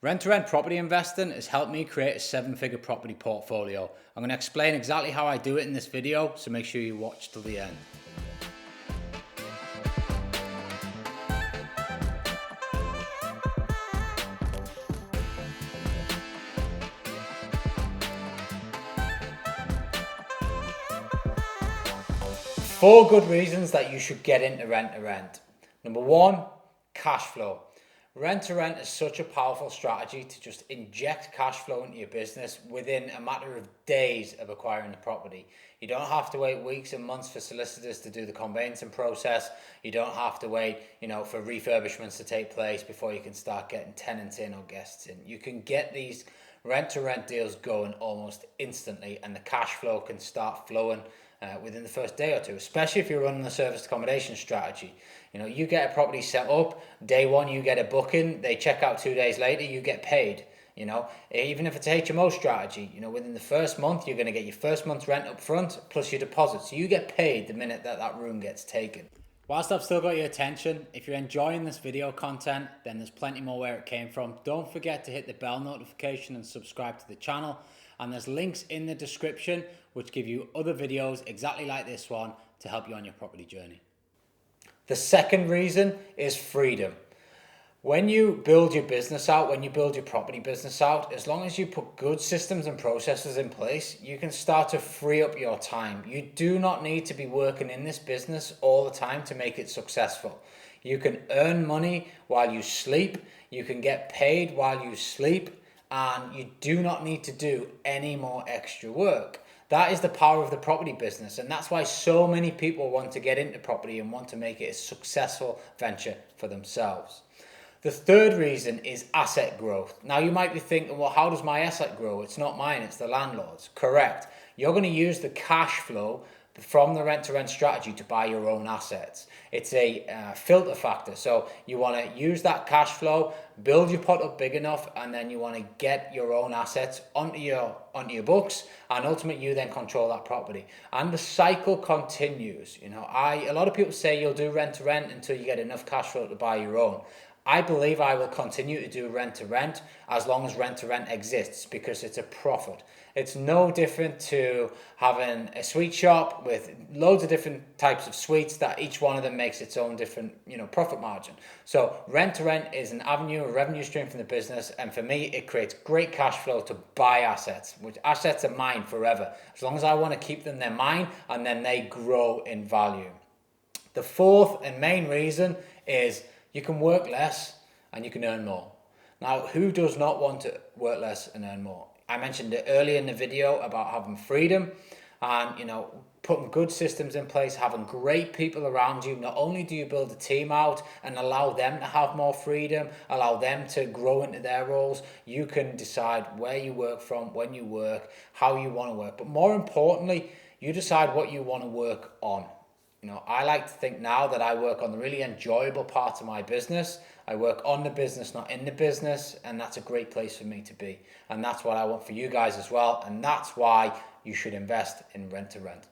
Rent-to-rent property investing has helped me create a 7-figure property portfolio. I'm going to explain exactly how I do it in this video, so make sure you watch till the end. Four good reasons that you should get into rent-to-rent. Number one, cash flow. Rent-to-rent is such a powerful strategy to just inject cash flow into your business within a matter of days of acquiring the property. You don't have to wait weeks and months for solicitors to do the conveyancing process. You don't have to wait, for refurbishments to take place before you can start getting tenants in or guests in. You can get these rent-to-rent deals going almost instantly, and the cash flow can start flowing within the first day or two, especially if you're running a serviced accommodation strategy. You get a property set up, day one you get a booking, they check out 2 days later, you get paid. Even if it's a HMO strategy, within the first month you're going to get your first month's rent up front plus your deposit, so you get paid the minute that room gets taken. Whilst I've still got your attention, if you're enjoying this video content, then there's plenty more where it came from. Don't forget to hit the bell notification and subscribe to the channel. And there's links in the description which give you other videos exactly like this one to help you on your property journey. The second reason is freedom. When you build your business out, when you build your property business out, as long as you put good systems and processes in place, you can start to free up your time. You do not need to be working in this business all the time to make it successful. You can earn money while you sleep, you can get paid while you sleep, and you do not need to do any more extra work. That is the power of the property business, and that's why so many people want to get into property and want to make it a successful venture for themselves. The third reason is asset growth. Now you might be thinking, well, how does my asset grow? It's not mine, it's the landlord's. Correct. You're going to use the cash flow from the rent-to-rent strategy to buy your own assets. It's a filter factor. So you want to use that cash flow, build your pot up big enough, and then you want to get your own assets onto your books, and ultimately you then control that property. And the cycle continues. A lot of people say you'll do rent-to-rent until you get enough cash flow to buy your own. I believe I will continue to do rent-to-rent as long as rent-to-rent exists, because it's a profit. It's no different to having a sweet shop with loads of different types of sweets that each one of them makes its own different, profit margin. So rent-to-rent is an avenue, a revenue stream from the business, and for me, it creates great cash flow to buy assets, which assets are mine forever. As long as I want to keep them, they're mine, and then they grow in value. The fourth and main reason is you can work less and you can earn more. Now, who does not want to work less and earn more? I mentioned it earlier in the video about having freedom and, putting good systems in place, having great people around you. Not only do you build a team out and allow them to have more freedom, allow them to grow into their roles, you can decide where you work from, when you work, how you want to work. But more importantly, you decide what you want to work on. I like to think now that I work on the really enjoyable parts of my business. I work on the business, not in the business, and that's a great place for me to be. And that's what I want for you guys as well, and that's why you should invest in rent-to-rent.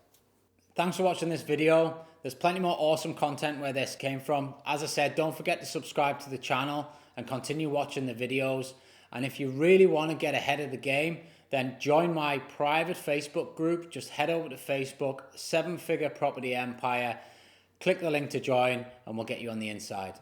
Thanks for watching this video. There's plenty more awesome content where this came from. As I said, don't forget to subscribe to the channel and continue watching the videos. And if you really want to get ahead of the game, then join my private Facebook group. Just head over to Facebook, 7-Figure Property Empire. Click the link to join and we'll get you on the inside.